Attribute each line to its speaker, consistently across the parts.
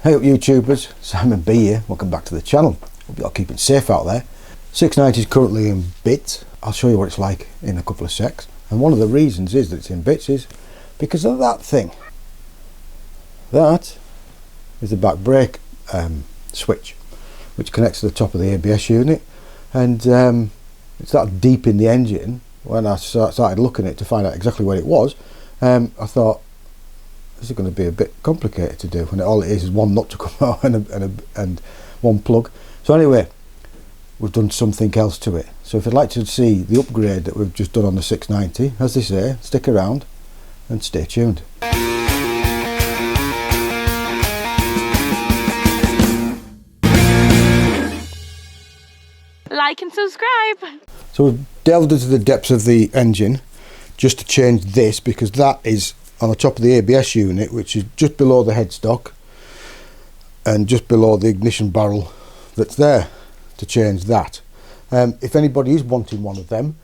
Speaker 1: Hey up YouTubers, Simon B here, welcome back to the channel. Hope you're all keeping safe out there. 690 is currently in bits. I'll show you what it's like in a couple of secs. And one of the reasons is that it's in bits is because of that thing. That is the back brake switch, which connects to the top of the ABS unit. And it's that deep in the engine. When I started looking at it to find out exactly what it was, I thought, this is going to be a bit complicated to do, and all it is one nut to come out and one plug. So anyway, we've done something else to it. So if you'd like to see the upgrade that we've just done on the 690, as they say, stick around and stay tuned.
Speaker 2: Like and subscribe.
Speaker 1: So we've delved into the depths of the engine just to change this, because that is on the top of the ABS unit, which is just below the headstock and just below the ignition barrel that's there, to change that. If anybody is wanting one of them,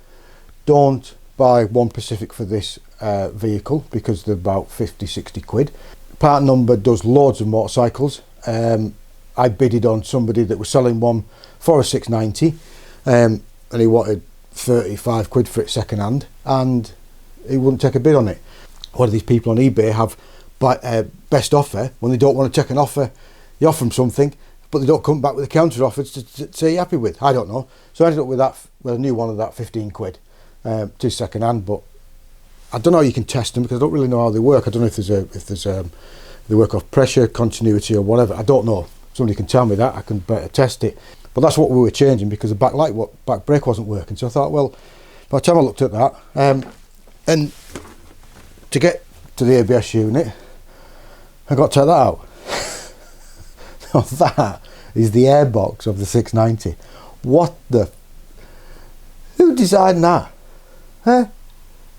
Speaker 1: don't buy one Pacific for this vehicle, because they're about 50-60 quid. Part number does loads of motorcycles. I bidded on somebody that was selling one for a 690 and he wanted 35 quid for it second hand, and he wouldn't take a bid on it. One of these people on eBay have best offer. When they don't want to take an offer, you offer them something, but they don't come back with a counter offer to say you're happy with. I don't know. So I ended up with a new one of that 15 quid to second hand. But I don't know how you can test them, because I don't really know how they work. I don't know if they work off pressure, continuity, or whatever. I don't know. Somebody can tell me that. I can better test it. But that's what we were changing, because the back brake wasn't working. So I thought, well, by the time I looked at that, and to get to the ABS unit, I got to take that out. Now that is the airbox of the 690. What the? Who designed that? Huh?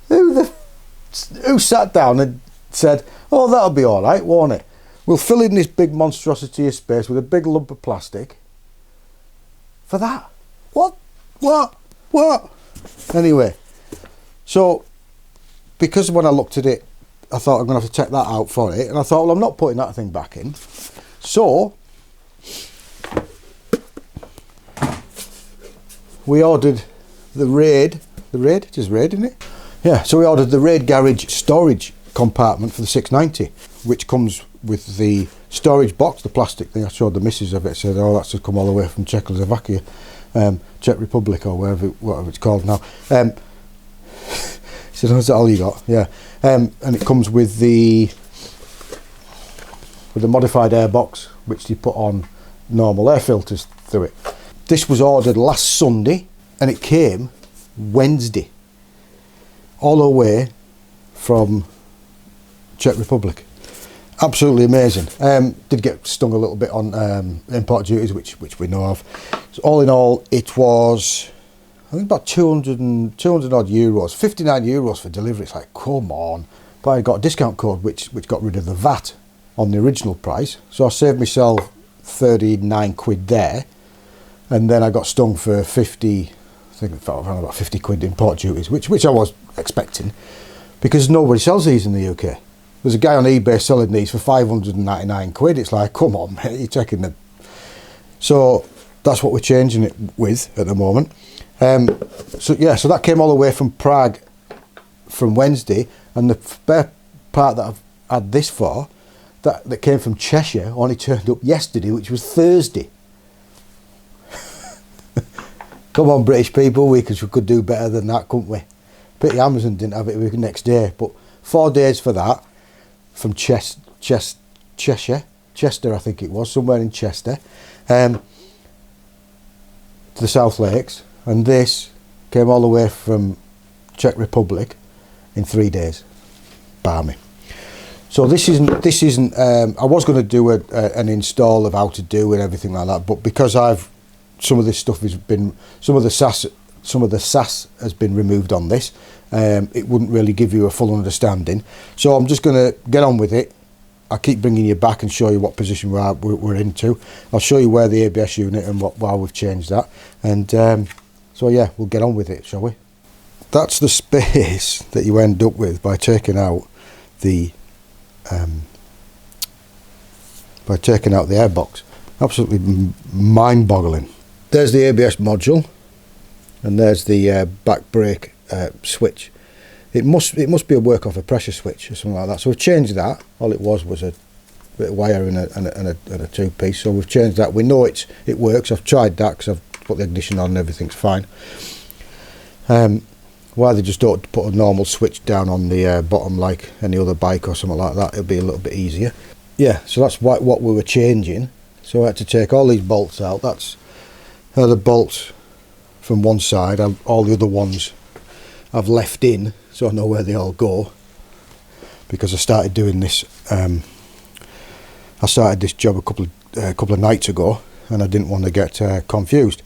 Speaker 1: Who sat down and said, oh, that'll be all right, won't it? We'll fill in this big monstrosity of space with a big lump of plastic for that. What? Anyway, so because when I looked at it, I thought I'm going to have to take that out for it, and I thought, well, I'm not putting that thing back in. So we ordered the Rade, it is Rade, isn't it? Yeah, so we ordered the Rade Garage Storage compartment for the 690, which comes with the storage box, the plastic thing. I showed the missus of it, said, oh, that's just come all the way from Czechoslovakia, Czech Republic, or whatever it's called now. He said, oh, is that all you got? Yeah. And it comes with the modified air box, which you put on normal air filters through it. This was ordered last Sunday, and it came Wednesday, all the way from Czech Republic. Absolutely amazing. Did get stung a little bit on import duties, which we know of. So all in all, it was, I think, about 200 odd euros, 59 euros for delivery. It's like, come on. But I got a discount code which got rid of the VAT on the original price, so I saved myself 39 quid there, and then I got stung for 50, I think around about 50 quid import duties, which I was expecting, because nobody sells these in the UK. There's a guy on eBay selling these for 599 quid. It's like, come on, mate, you're taking them. So that's what we're changing it with at the moment. So that came all the way from Prague from Wednesday, and the spare part that I've had this for, that came from Cheshire, only turned up yesterday, which was Thursday. Come on, British people, we could do better than that, couldn't we? Pity Amazon didn't have it the next day, but 4 days for that, from Chester, I think it was, somewhere in Chester, to the South Lakes, and this came all the way from Czech Republic in 3 days. Barmy. So this isn't. I was going to do an install of how to do and everything like that, but because some of this stuff has been, some of the SAS has been removed on this. It wouldn't really give you a full understanding, so I'm just going to get on with it. I'll keep bringing you back and show you what position we're into. I'll show you where the ABS unit and why we've changed that, and so yeah, we'll get on with it, shall we? That's the space that you end up with by taking out the by taking out the airbox. Absolutely mind-boggling. There's the ABS module, and there's the back brake switch. It must be a work off a pressure switch or something like that. So we've changed that. All it was a bit of wire and a two-piece. So we've changed that. We know it works. I've tried that because I've put the ignition on and everything's fine. Why they just don't put a normal switch down on the bottom like any other bike or something like that, it'll be a little bit easier. Yeah, so that's what we were changing. So I had to take all these bolts out. That's the bolts from one side. All the other ones I've left in, so I know where they all go, because I started doing this. I started this job a couple of nights ago, and I didn't want to get confused.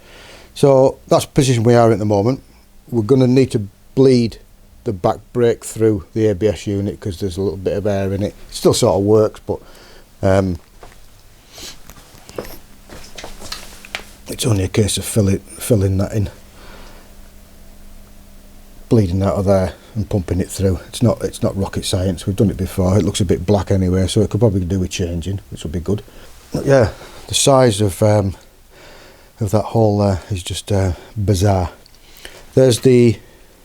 Speaker 1: So that's the position we are at the moment. We're going to need to bleed the back brake through the ABS unit because there's a little bit of air in it. It still sort of works, but it's only a case of filling that in, bleeding out of there and pumping it through. It's not rocket science. We've done it before. It looks a bit black anyway, so it could probably do with changing, which would be good. But yeah, the size of that hole there is just bizarre. There's the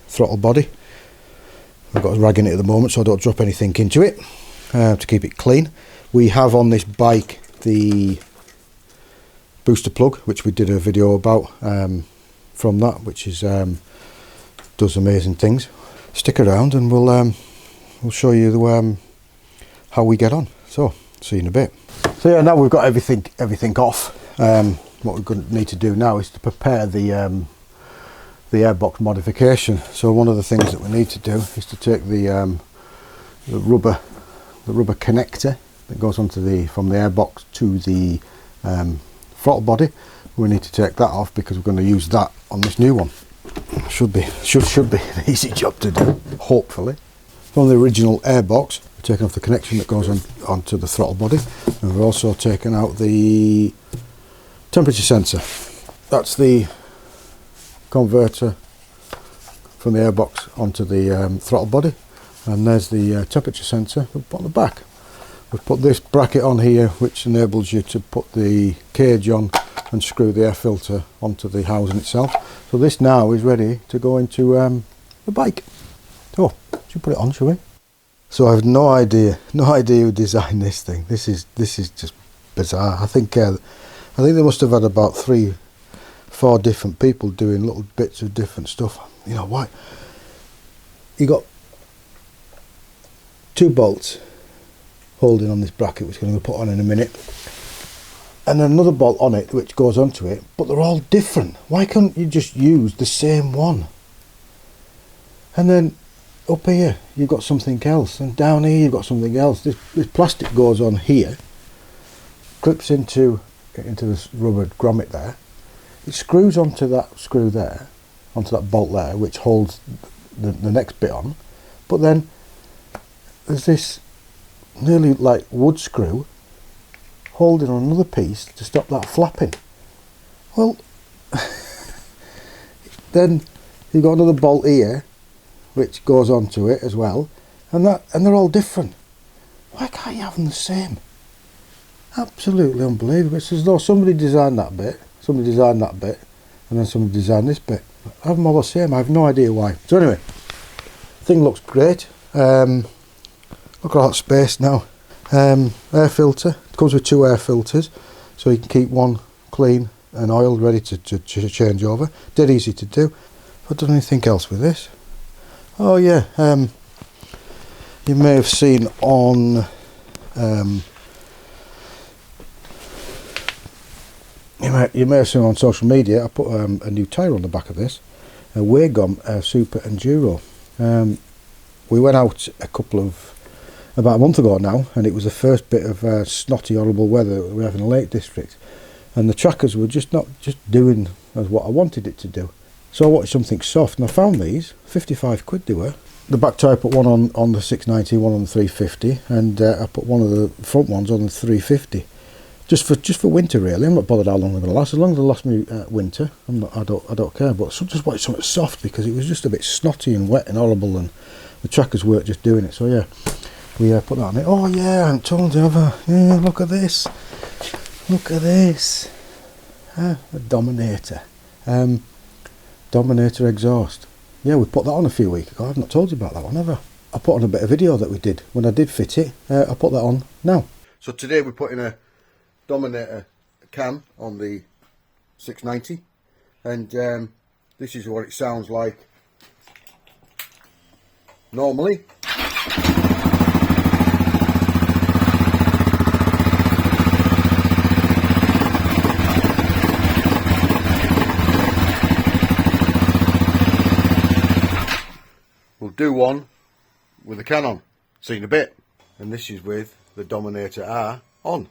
Speaker 1: throttle body. I've got a rag in it at the moment so I don't drop anything into it, to keep it clean. We have on this bike the booster plug, which we did a video about from that, which is does amazing things. Stick around and we'll show you how we get on. So see you in a bit. So yeah, now we've got everything off. What we're going to need to do now is to prepare the airbox modification. So one of the things that we need to do is to take the rubber connector that goes onto from the airbox to the throttle body. We need to take that off because we're going to use that on this new one. Should be an easy job to do, hopefully. From the original airbox, we're taking off the connection that goes onto the throttle body, and we're also taking out the temperature sensor. That's the converter from the airbox onto the throttle body, and there's the temperature sensor we put on the back. We've put this bracket on here which enables you to put the cage on and screw the air filter onto the housing itself. So this now is ready to go into the bike. So should we put it on, shall we? So I have no idea who designed this thing. This is just bizarre. I think they must have had about 3-4 different people doing little bits of different stuff. You know why? You got 2 bolts holding on this bracket, which I'm going to put on in a minute, and another bolt on it which goes onto it, but they're all different. Why can't you just use the same one? And then up here you've got something else, and down here you've got something else. This plastic goes on here, clips into this rubber grommet there. It screws onto that screw there, onto that bolt there, which holds the next bit on. But then there's this nearly like wood screw holding on another piece to stop that flapping. Well, then you've got another bolt here which goes onto it as well, and they're all different. Why can't you have them the same? Absolutely unbelievable. It's as though somebody designed that bit, and then somebody designed this bit. Have them all the same. I have no idea why. So anyway, thing looks great. Look at all that space now. Air filter. It comes with 2 air filters, so you can keep one clean and oiled, ready to change over. Dead easy to do. I've done anything else with this? Oh yeah, you may have seen on you may have seen on social media, I put a new tyre on the back of this, a Waygom Super Enduro. We went out about a month ago now, and it was the first bit of snotty, horrible weather that we have in the Lake District, and the trackers were just not doing as what I wanted it to do. So I wanted something soft, and I found these. 55 quid they were. The back tyre, I put one on the 690, one on the 350, and I put one of the front ones on the 350. Just for winter, really. I'm not bothered how long they're going to last. As long as they last me winter, I don't care. But I just wanted something soft because it was just a bit snotty and wet and horrible, and the trackers weren't just doing it. So yeah, we put that on it. Oh yeah, I haven't told you, have I? Yeah, look at this. Look at this. A Dominator. Dominator exhaust. Yeah, we put that on a few weeks ago. I've not told you about that one, have I put on a bit of video that we did when I did fit it. I put that on now. So today we're putting a Dominator cam on the 690, and this is what it sounds like normally. We'll do one with the can on, see in a bit. And this is with the Dominator R on.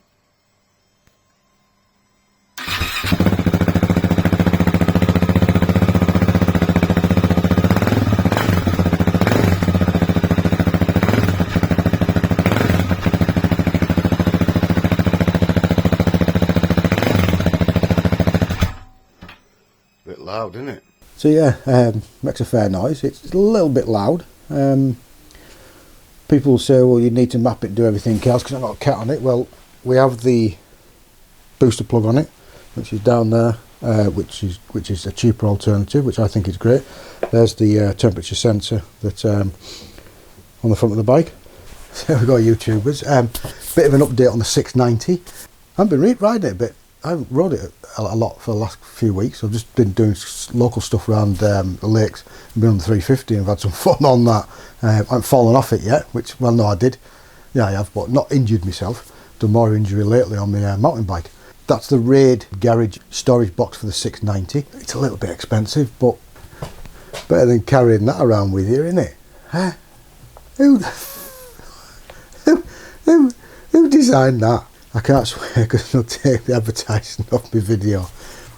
Speaker 1: Bit loud, isn't it? So yeah, makes a fair noise. It's a little bit loud. People say, well, you need to map it, do everything else, because I've got a cat on it. Well, we have the booster plug on it, which is down there, which is a cheaper alternative, which I think is great. There's the temperature sensor that's on the front of the bike. So we've got YouTubers. Bit of an update on the 690. I've been riding it a bit. I haven't rode it a lot for the last few weeks. I've just been doing local stuff around the lakes. I've been on the 350 and I've had some fun on that. I haven't fallen off it yet, which, well, no, I did. Yeah, I have, but not injured myself. Done more injury lately on the mountain bike. That's the Rade Garage Storage Box for the 690. It's a little bit expensive, but better than carrying that around with you, isn't it? Huh? Who designed that? I can't swear because they'll take the advertising off my video.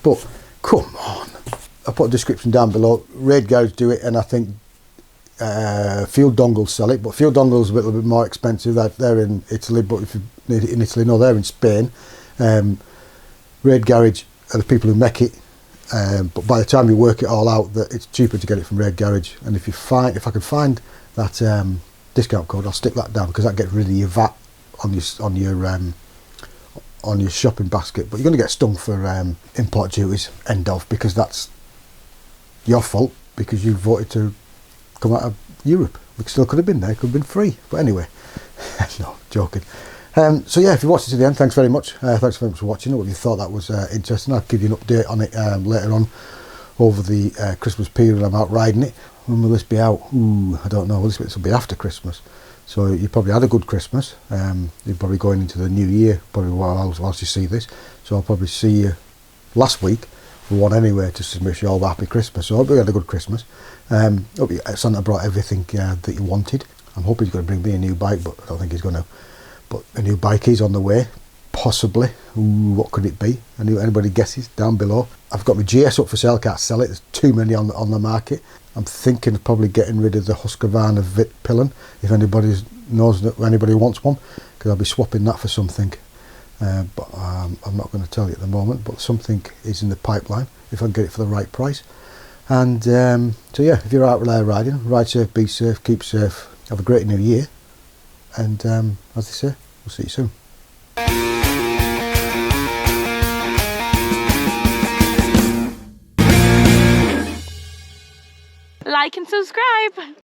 Speaker 1: But come on. I'll put a description down below. Rade Garage do it, and I think Field Dongles sell it. But Field Dongles are a little bit more expensive. They're in Italy, but if you need it in Italy, no, they're in Spain. Rade Garage are the people who make it. But by the time you work it all out, that it's cheaper to get it from Rade Garage. And if I can find that discount code, I'll stick that down, because that gets rid of your VAT on your shopping basket. But you're going to get stung for import duties, end of, because that's your fault, because you voted to come out of Europe. It still could have been there, it could have been free, but anyway. No, joking. So yeah, if you watched it to the end, thanks very much. Thanks very much for watching. If you thought that was interesting, I'll give you an update on it later on over the Christmas period. I'm out riding it. When will this be out? Ooh, I don't know. Well, this will be after Christmas. So you probably had a good Christmas. You're probably going into the new year, probably whilst you see this. So I'll probably see you last week for one anyway, just to wish you all a happy Christmas. So I hope you had a good Christmas. Hope Santa brought everything that you wanted. I'm hoping he's going to bring me a new bike, but I don't think he's going to. But a new bike is on the way, possibly. Ooh, what could it be? Anybody guesses down below? I've got my GS up for sale, can't sell it. There's too many on the market. I'm thinking of probably getting rid of the Husqvarna Vitpilen, if anybody knows that anybody wants one, because I'll be swapping that for something. But I'm not going to tell you at the moment, but something is in the pipeline if I can get it for the right price. And so yeah, if you're out there riding, ride safe, be safe, keep safe, have a great new year, and as they say, we'll see you soon.
Speaker 2: Like and subscribe.